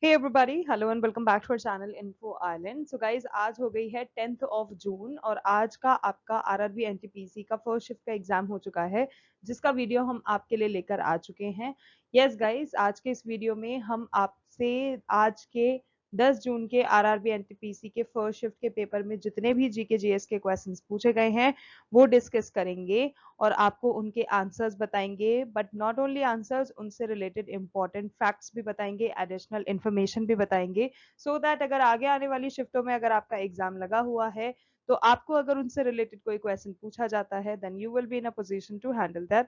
Hey everybody, hello and welcome back to our channel Info Island. So guys, आज हो गई है 10th of June और आज का आपका आरआरबी एनटीपीसी का फर्स्ट शिफ्ट का एग्जाम हो चुका है, जिसका वीडियो हम आपके लिए लेकर आ चुके हैं। यस गाइस, आज के इस वीडियो में हम आपसे आज के 10 जून के आरआरबी एनटीपीसी के फर्स्ट शिफ्ट के पेपर में जितने भी जीके जीएस के क्वेश्चंस पूछे गए हैं वो डिस्कस करेंगे और आपको उनके आंसर्स बताएंगे। बट नॉट ओनली आंसर्स, उनसे रिलेटेड इंपॉर्टेंट फैक्ट्स भी बताएंगे, एडिशनल इंफॉर्मेशन भी बताएंगे, सो दैट अगर आगे आने वाली शिफ्टों में अगर आपका एग्जाम लगा हुआ है तो आपको अगर उनसे रिलेटेड कोई क्वेश्चन पूछा जाता है then you will be in a position to handle that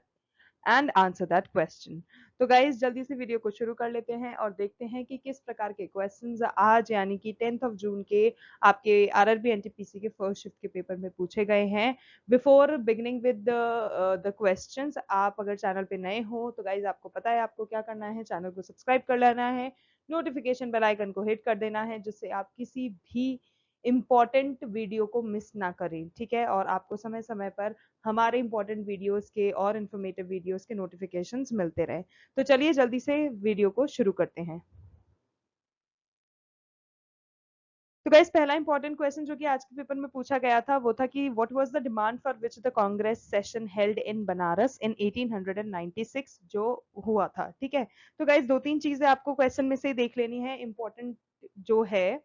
and answer that question. तो गाइज जल्दी से वीडियो को शुरू कर लेते हैं और देखते हैं कि किस प्रकार के क्वेश्चंस आज यानी कि 10th ऑफ जून के आपके आरआरबी एनटीपीसी के फर्स्ट शिफ्ट के पेपर में पूछे गए हैं। Before beginning with the questions, आप अगर चैनल पे नए हो तो गाइज आपको पता है आपको क्या करना है, चैनल को सब्सक्राइब कर लेना है, नोटिफिकेशन बेल आइकन को हिट कर देना है, जिससे आप किसी भी इंपॉर्टेंट वीडियो को मिस ना करें, ठीक है। और आपको समय समय पर हमारे इंपॉर्टेंट वीडियोस के और इन्फॉर्मेटिव वीडियोस के नोटिफिकेशंस मिलते रहे। तो चलिए जल्दी से वीडियो को शुरू करते हैं। तो गाइस, पहला इंपॉर्टेंट क्वेश्चन जो कि आज के पेपर में पूछा गया था वो था कि what was the demand for which the Congress session held in Banaras in 1896, जो हुआ था, ठीक है। तो गाइस, दो तीन चीजें आपको क्वेश्चन में से देख लेनी है, इंपॉर्टेंट जो है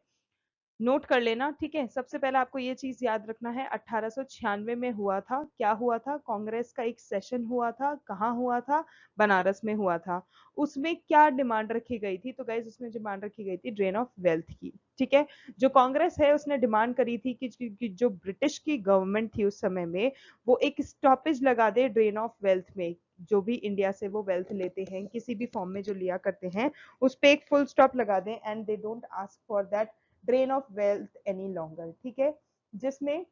नोट कर लेना, ठीक है। सबसे पहले आपको ये चीज याद रखना है, 1896 में हुआ था, क्या हुआ था, कांग्रेस का एक सेशन हुआ था, कहाँ हुआ था, बनारस में हुआ था। उसमें क्या डिमांड रखी गई थी, तो गाइज उसमें डिमांड रखी गई थी ड्रेन ऑफ वेल्थ की, ठीक है। जो कांग्रेस है उसने डिमांड करी थी कि जो ब्रिटिश की गवर्नमेंट थी उस समय में, वो एक स्टॉपेज लगा दे ड्रेन ऑफ वेल्थ में। जो भी इंडिया से वो वेल्थ लेते हैं किसी भी फॉर्म में जो लिया करते हैं, उस पे एक फुल स्टॉप लगा दें and they don't ask for that drain of wealth any longer, ठीक है। जिसमें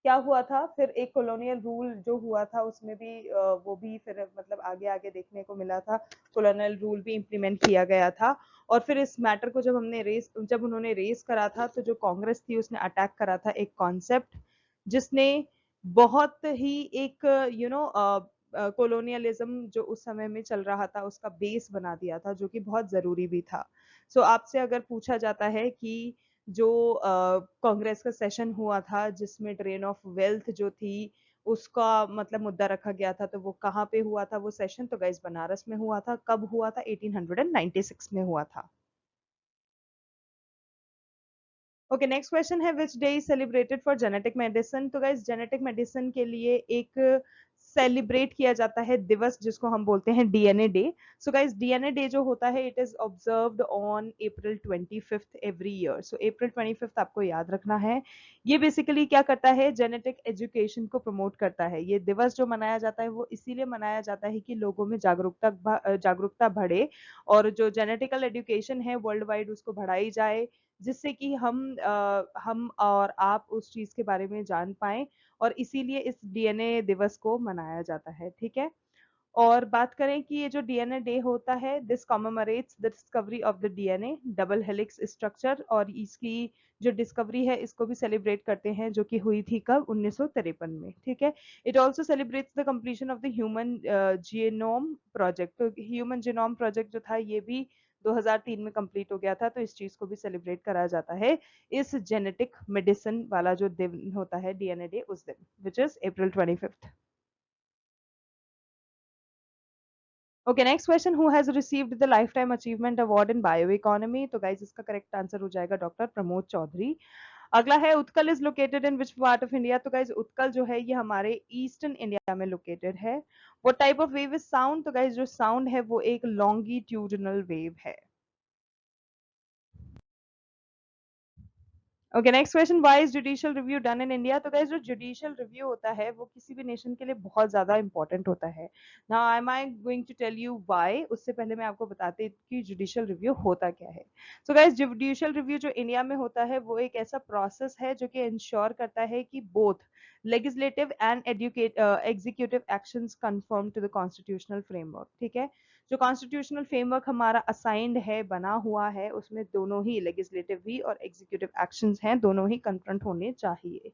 क्या हुआ था, फिर एक कॉलोनियल रूल जो हुआ था उसमें भी वो भी फिर मतलब आगे आगे देखने को मिला था, कॉलोनियल रूल भी इम्प्लीमेंट किया गया था। और फिर इस मैटर को जब उन्होंने रेस करा था तो जो कांग्रेस थी उसने अटैक करा था एक कॉन्सेप्ट जिसने बहुत ही एक कॉलोनियलिज्म जो उस समय में चल रहा था उसका बेस बना दिया था, जो कि बहुत जरूरी भी था। सो आपसे अगर पूछा जाता है कि जो कांग्रेस का सेशन हुआ था जिसमें ड्रेन ऑफ वेल्थ जो थी उसका मतलब मुद्दा रखा गया था, तो वो कहाँ पे हुआ था वो सेशन, तो गाइस बनारस में हुआ था। कब हुआ था, 1896 में हुआ था। ओके, नेक्स्ट क्वेश्चन है which day is celebrated for genetic medicine. तो गाइस जेनेटिक मेडिसिन के लिए एक सेलिब्रेट किया जाता है दिवस जिसको हम बोलते हैं DNA day. So guys DNA day जो होता है it is observed on April 25th every year. So April 25th आपको याद रखना है। ये बेसिकली क्या करता है, जेनेटिक एजुकेशन को प्रमोट करता है। ये दिवस जो मनाया जाता है वो इसीलिए मनाया जाता है कि लोगों में जागरूकता बढ़े और जो जेनेटिकल एजुकेशन है वर्ल्ड वाइड उसको बढ़ाई जाए, जिससे कि हम और आप उस चीज के बारे में जान पाए, और इसीलिए इस डीएनए दिवस को मनाया जाता है, ठीक है। और बात करें कि ये जो डीएनए डे होता है, this commemorates the discovery of the DNA double helix structure, और इसकी जो डिस्कवरी है इसको भी सेलिब्रेट करते हैं, जो कि हुई थी कब, 1953 में, ठीक है। It also celebrates the completion of the human genome project. तो ह्यूमन जीनोम प्रोजेक्ट जो था ये भी 2003 में कंप्लीट हो गया था, तो इस चीज को भी सेलिब्रेट करा जाता है इस जेनेटिक मेडिसिन वाला जो दिन होता है डीएनए डे उस दिन, which is April 25th। Okay, next question, who has received the life time achievement award in bio economy. तो गाइज इसका करेक्ट आंसर हो जाएगा डॉक्टर प्रमोद चौधरी। अगला है Utkal is located in which part of India. तो guys Utkal जो है ये हमारे ईस्टर्न इंडिया में लोकेटेड है। वो type of wave is sound. तो गाइज जो साउंड है वो एक लॉन्गिट्यूडनल वेव है। Okay, next question, why is judicial review done in India. तो गाइस जो जुडिशियल रिव्यू होता है वो किसी भी नेशन के लिए बहुत ज्यादा इंपॉर्टेंट होता है। Now I am I going to tell you why, उससे पहले मैं आपको बताती हूँ कि जुडिशियल रिव्यू होता क्या है। सो गाइस जुडिशियल रिव्यू जो इंडिया में होता है वो एक ऐसा प्रोसेस है जो कि इंश्योर करता है कि both legislative and executive actions confirm to the constitutional framework, ठीक है। जो कॉन्स्टिट्यूशनल फ्रेमवर्क हमारा असाइंड है, बना हुआ है, उसमें दोनों ही लेजिस्लेटिव भी और एग्जीक्यूटिव एक्शंस हैं, दोनों ही कन्फ्रंट होने चाहिए।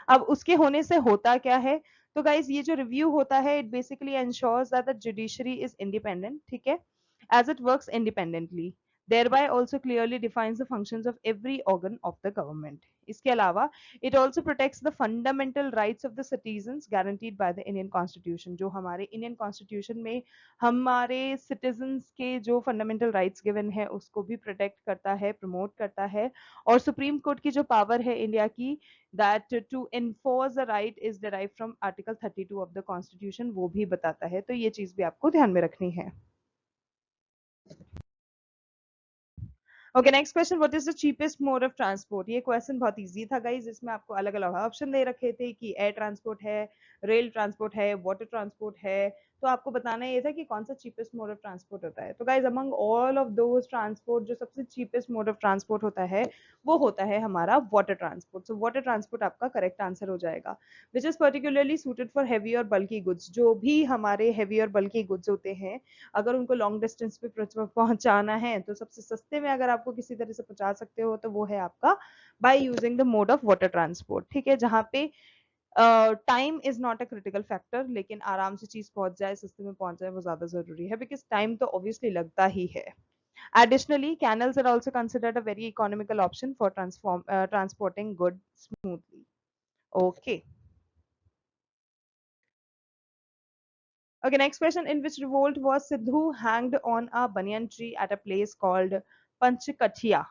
अब उसके होने से होता क्या है, तो गाइज ये जो रिव्यू होता है it basically ensures that the judiciary is independent, ठीक है, as it works independently. thereby also clearly defines the functions of every organ of the government. इसके अलावा it also protects the fundamental rights of the citizens guaranteed by the Indian Constitution. जो हमारे Indian Constitution में हमारे citizens के जो fundamental rights given है उसको भी protect करता है, promote करता है, और Supreme Court की जो power है इंडिया की, that to enforce the right is derived from Article 32 of the Constitution, वो भी बताता है. तो ये चीज भी आपको ध्यान में रखनी है. Okay, next question, what is the cheapest mode of transport. ये क्वेश्चन बहुत इजी था गाइज. इसमें आपको अलग अलग ऑप्शन दे रखे थे कि एयर ट्रांसपोर्ट है, रेल ट्रांसपोर्ट है, वाटर ट्रांसपोर्ट है. तो आपको बताना ये था कि कौन सा चीपेस्ट मोड ऑफ ट्रांसपोर्ट होता है. तो guys among all of those transport जो सबसे चीपेस्ट मोड ऑफ ट्रांसपोर्ट होता है वो होता है हमारा water transport. So water transport आपका करेक्ट आंसर हो जाएगा, which is particularly suited for heavy और बल्की गुड्स. जो भी हमारे हैवी और बल्की गुड्स होते हैं, अगर उनको लॉन्ग डिस्टेंस पे पहुंचाना है तो सबसे सस्ते में अगर आपको किसी तरह से पहुंचा सकते हो तो वो है आपका by using the mode of water transport. ठीक है, जहां पे time is not a critical factor, लेकिन आराम से चीज पहुंच जाए, सस्ते में पहुंच जाए, वो ज्यादा जरूरी है, बिकॉज टाइम तो ऑब्वियसली लगता ही है. Additionally, canals are also considered a very economical option for transporting goods smoothly. Okay. Okay, next question. In which revolt was Sidhu hanged on a banyan tree at a place called Panchkathia?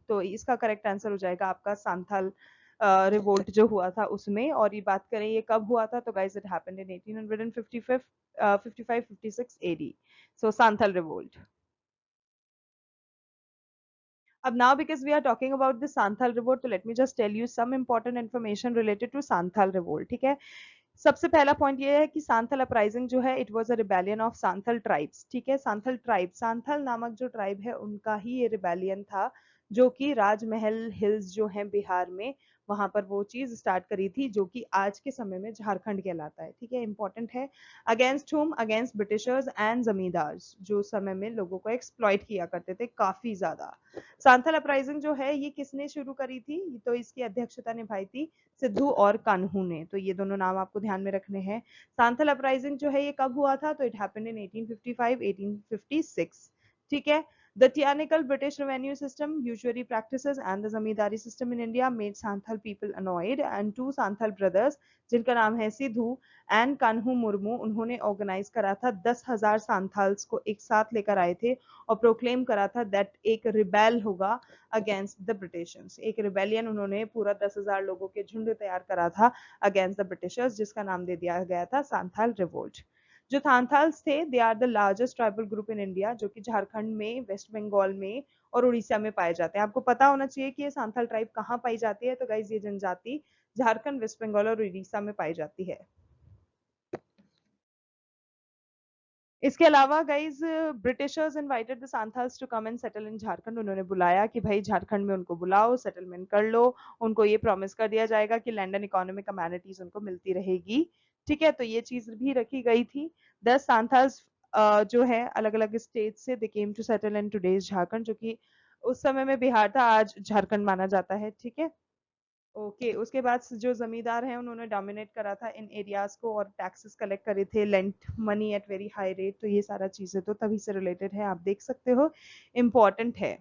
तो इसका correct answer हो जाएगा आपका Santhal revolt जो हुआ था उसमें. और ये बात करें ये कब हुआ था, तो guys it happened in 1855 55-56 AD. So Santhal revolt. अब now because we are talking about the Santhal revolt, तो let me just tell you some important information related to Santhal revolt. ठीक है, सबसे पहला पॉइंट ये है कि सांथल अपराइजिंग जो है it was a rebellion of Santhal tribes. ठीक है, सांथल ट्राइब, सांथल नामक जो ट्राइब है उनका ही ये रिबेलियन था, जो कि राजमहल हिल्स जो है बिहार में, वहां पर वो चीज स्टार्ट करी थी, जो कि आज के समय में झारखंड कहलाता है. ठीक है, इंपॉर्टेंट है. अगेंस्ट हुम, अगेंस्ट ब्रिटिशर्स एंड जमींदार्स, जो समय में लोगों को एक्सप्लॉइट किया करते थे काफी ज्यादा. सांथल अपराइजिंग जो है ये किसने शुरू करी थी, तो इसकी अध्यक्षता निभाई थी सिद्धू और कान्हू ने. तो ये दोनों नाम आपको ध्यान में रखने हैं. सांथल अपराइजिंग जो है ये कब हुआ था, तो इट हैपेंड इन 1855 1856. ठीक है. The tyrannical British revenue system, usury practices and the zamindari system in India made Santhal people annoyed, and two Santhal brothers जिनका नाम है सिद्धू एंड कान्हू मुर्मू, उन्होंने ऑर्गेनाइज करा था 10,000 सांथाल्स को एक साथ लेकर आए थे और प्रोक्लेम करा था दैट एक रिबेल होगा अगेंस्ट द ब्रिटिशर्स. एक रिबेलियन उन्होंने पूरा 10,000 लोगों के झुंड तैयार करा था अगेंस्ट द ब्रिटिशर्स, जिसका नाम दे दिया गया था सांथाल रिवोल्ट. जो सांथाल्स थे they are the largest tribal group in India, जो कि झारखंड में, वेस्ट बंगाल में और उड़ीसा में पाए जाते हैं. आपको पता होना चाहिए कि ये सांथाल ट्राइब कहाँ पाई जाती है, तो गाइज ये जनजाति झारखंड, वेस्ट बंगाल और उड़ीसा में पाई जाती है. इसके अलावा guys Britishers invited the Santhals to come and settle in Jharkhand. उन्होंने बुलाया कि भाई झारखंड में उनको बुलाओ, सेटलमेंट कर लो, उनको ये प्रॉमिस कर दिया जाएगा कि लैंड एंड इकोनॉमिक अमेनिटीज उनको मिलती रहेगी. ठीक है, तो ये चीज भी रखी गई थी. 10 सांथाल्स जो है अलग अलग स्टेट से they came to settle in today's Jharkhand, जो कि उस समय में बिहार था, आज झारखंड माना जाता है. ठीक है. ओके, उसके बाद जो जमींदार हैं उन्होंने डोमिनेट करा था इन एरियाज को और टैक्सेस कलेक्ट करे थे, lent money at very high rate. तो ये सारा चीजें तो तभी से रिलेटेड है, आप देख सकते हो, इम्पोर्टेंट है.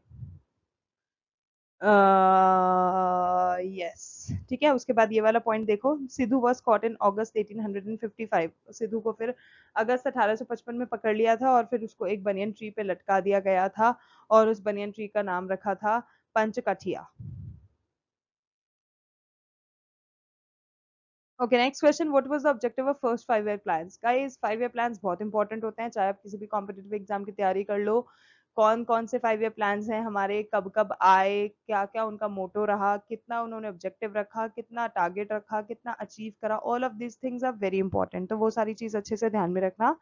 यस, ठीक है. उसके बाद ये वाला पॉइंट देखो, सिद्धू वॉज कॉट इन अगस्त 1855. सिद्धू को फिर अगस्त 1855 में पकड़ लिया था और फिर उसको एक बनियन ट्री पे लटका दिया गया था और उस बनियन ट्री का नाम रखा था Panchkathia. Okay, next question, what was the objective of first 5 year plans. Guys 5 year plans बहुत इंपॉर्टेंट होते हैं, चाहे आप किसी भी कॉम्पिटिटिव एग्जाम की तैयारी कर लो. कौन कौन से 5 ईयर प्लान्स हैं हमारे, कब कब आए, क्या क्या उनका मोटो रहा, कितना उन्होंने ऑब्जेक्टिव रखा, कितना टारगेट रखा, कितना अचीव करा, all of these things are very important. तो वो सारी चीज अच्छे से ध्यान में रखना.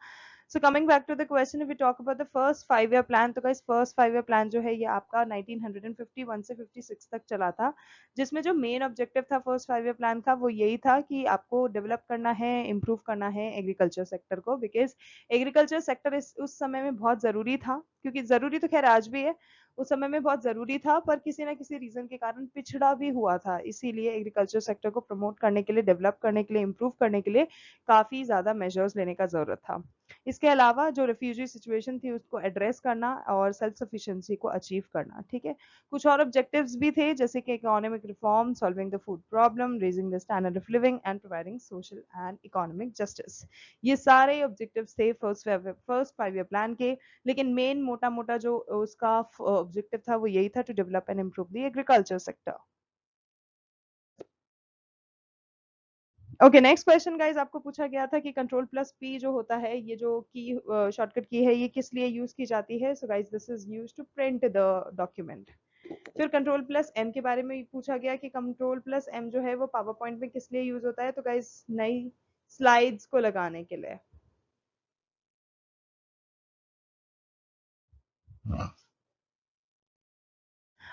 So coming back to the question, if we talk about the first 5 year plan, तो guys first 5 ईयर प्लान जो है ये आपका 1951 से 56 तक चला था, जिसमें जो मेन ऑब्जेक्टिव था फर्स्ट 5 ईयर प्लान का वो यही था कि आपको डेवलप करना है, इम्प्रूव करना है एग्रीकल्चर सेक्टर को, बिकॉज एग्रीकल्चर सेक्टर उस समय में बहुत जरूरी था. क्योंकि ज़रूरी तो खैर आज भी है, उस समय में बहुत ज़रूरी था, पर किसी न किसी रीज़न के कारण पिछड़ा भी हुआ था। इसीलिए एग्रीकल्चर सेक्टर को प्रमोट करने के लिए, डेवलप करने के लिए, इम्प्रूव करने के लिए काफ़ी ज़्यादा मेजर्स लेने का ज़रूरत था। इसके अलावा जो रिफ्यूजी सिचुएशन थी उसको एड्रेस करना और सेल्फ सफिशिएंसी को अचीव करना, ठीक है। कुछ और ऑब्जेक्टिव्स भी थे, जैसे कि economic reform, solving the food problem, raising the standard of living and providing social and economic justice. ये सारे ऑब्जेक्टिव्स थे फर्स्ट 5 ईयर प्लान के, लेकिन मेन मोटा मोटा जो उसका ऑब्जेक्टिव था वो यही था, to develop and improve the agriculture sector. Okay, next question guys, आपको पूछा गया था कि कंट्रोल प्लस पी जो होता है, ये जो की शॉर्टकट की है, ये किस लिए यूज की जाती है? So guys, this is use to print the document. फिर कंट्रोल प्लस एम के बारे में पूछा गया कि कंट्रोल प्लस एम जो है वो पावर पॉइंट में किस लिए यूज होता है? तो गाइस, नई स्लाइड्स को लगाने के लिए।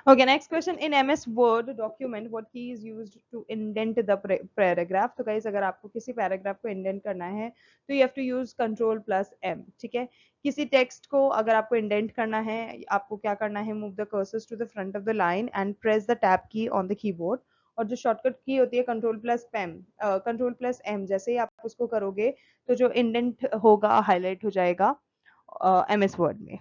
Okay, next question. In MS Word document, what key is used to indent the paragraph? तो guys, अगर आपको किसी पैराग्राफ को इंडेंट करना है तो you have to use control plus M, ठीक है। किसी टेक्स्ट को अगर आपको इंडेंट करना है, आपको क्या करना है? Move the cursors to the front of the line and press the tab key on the keyboard. और जो शॉर्टकट की होती है control plus M, control plus M, जैसे ही आप उसको करोगे तो जो इंडेंट होगा हाईलाइट हो जाएगा MS वर्ड में।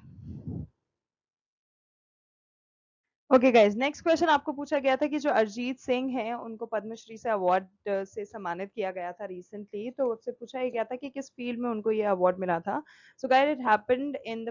ओके गाइज, नेक्स्ट क्वेश्चन आपको पूछा गया था कि जो अरिजीत सिंह हैं उनको पद्मश्री से अवार्ड से सम्मानित किया गया था रिसेंटली, तो उससे पूछा गया था कि किस फील्ड में उनको ये अवार्ड मिला था। So guys, it happened in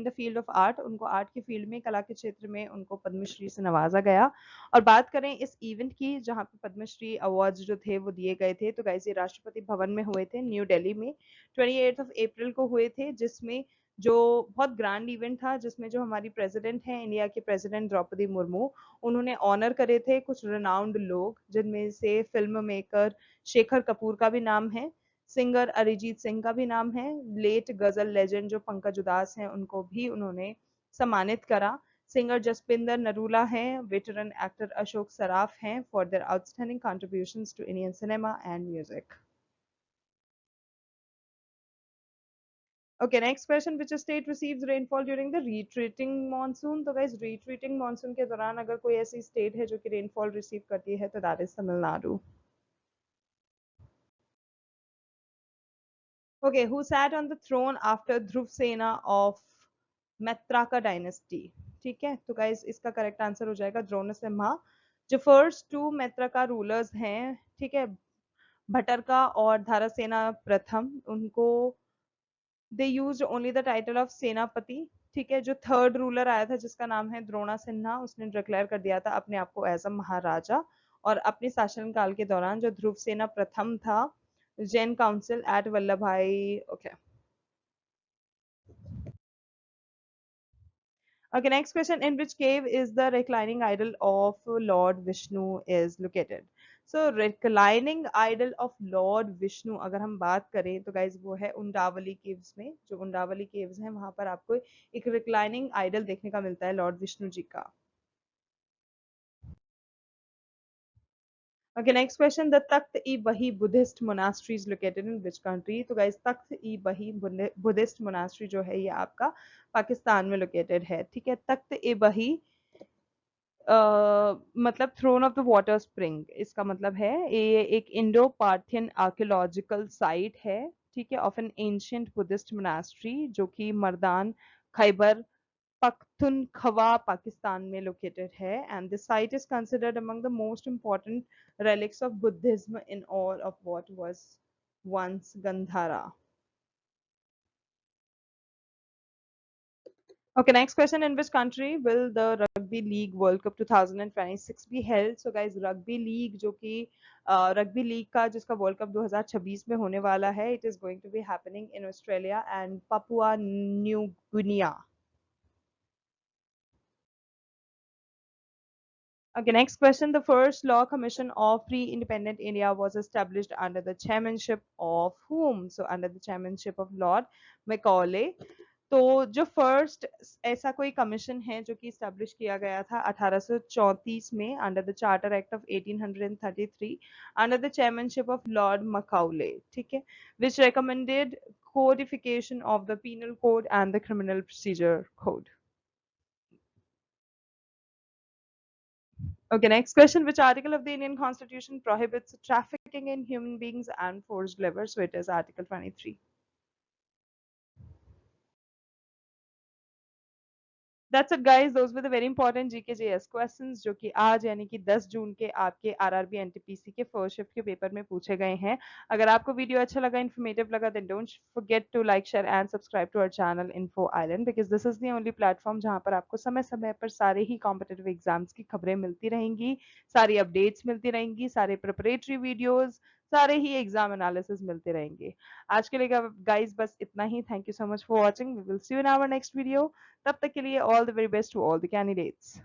the field of art. उनको आर्ट की फील्ड में, कला के क्षेत्र में उनको पद्मश्री से नवाजा गया। और बात करें इस इवेंट की जहाँ पे पद्मश्री अवार्ड जो थे वो दिए गए थे, तो गाइज ये राष्ट्रपति भवन में हुए थे, न्यू दिल्ली में 28 अप्रैल को हुए थे, जिसमें जो बहुत ग्रैंड इवेंट था, जिसमें जो हमारी प्रेसिडेंट हैं, इंडिया के प्रेसिडेंट द्रौपदी मुर्मू, उन्होंने ऑनर करे थे कुछ रिनाउंड लोग, जिनमें से फिल्म मेकर शेखर कपूर का भी नाम है, सिंगर अरिजीत सिंह का भी नाम है, लेट गजल लेजेंड जो पंकज उदास हैं उनको भी उन्होंने सम्मानित करा, सिंगर जसपिंदर नरूला हैं, वेटरन एक्टर अशोक सराफ हैं for their outstanding contributions to Indian cinema and music. Okay, next question. Which state receives rainfall during the retreating monsoon? तो guys, retreating monsoon के दौरान अगर कोई ऐसी state है जो कि rainfall receive करती है तो that is Tamil Nadu. Okay, who sat on the throne after ध्रुव सेना of मैत्राका dynasty? ठीक है, तो guys इसका correct answer हो जाएगा द्रोण सिम्हा। जो first two मैत्राका rulers हैं, ठीक है, भटरका और धारासेना प्रथम, उनको they used only the title of सेनापति, ठीक है। जो थर्ड रूलर आया था जिसका नाम है द्रोणा सिन्हा, उसने डिक्लेयर कर दिया था अपने आप को एज अ महाराजा। और अपने शासन काल के दौरान जो ध्रुव सेना प्रथम था, जैन काउंसिल एट वल्लभ भाई, okay. Okay, next question. In which cave is the reclining idol of Lord Vishnu is located? So, reclining idol of Lord Vishnu अगर हम बात करें तो guys वो है उंडावली caves में। जो उंडावली caves हैं वहां पर आपको एक reclining idol देखने का मिलता है Lord विष्णु जी का। Okay, next question. The Takht-i-Bahi Buddhist monastery is located in which country? तो guys Takht-i-Bahi Buddhist monastery जो है ये आपका पाकिस्तान में located है, ठीक है। तख्त-ए-बही मतलब throne of the water spring, इसका मतलब है ये एक इंडो पार्थियन आर्कियोलॉजिकल साइट है, ठीक है, of an ancient Buddhist monastery जो कि मर्दान खैबर पख्तूनख्वा पाकिस्तान में लोकेटेड है। And this site is considered among the most important relics of Buddhism in all of what was once Gandhara. Okay, next question. In which country will the Rugby League World Cup 2026 be held? So guys, Rugby League जो कि Rugby League का जिसका World Cup 2026 में होने वाला है, it is going to be happening in Australia and Papua New Guinea. Okay, next question. The first law commission of free independent India was established under the chairmanship of whom? So under the chairmanship of Lord Macaulay. तो जो first ऐसा कोई commission है जो कि establish किया गया था 1834 में under the charter act of 1833 under the chairmanship of Lord मकाउले, ठीक है, विच recommended codification of the Penal Code and the Criminal Procedure Code. Okay, next question. Which article of the Indian Constitution prohibits trafficking in human beings and forced labor? So it is Article 23. That's it guys, those were the very important GKJS questions जो कि आज यानी कि 10 जून के आपके RRB NTPC के first shift के paper में पूछे गए हैं। अगर आपको वीडियो अच्छा लगा, इन्फॉर्मेटिव लगा, then don't forget to like, share and subscribe to our channel Info Island because this is the only platform जहां पर आपको समय समय पर सारे ही कॉम्पिटिटिव एग्जाम्स की खबरें मिलती रहेंगी, सारी अपडेट्स मिलती रहेंगी, सारे प्रिपरेटरी वीडियोस, सारे ही एग्जाम एनालिसिस मिलते रहेंगे। आज के लिए गाइस बस इतना ही। Thank you so much for watching. We will see you in our next video. तब तक के लिए all the very best to all the candidates.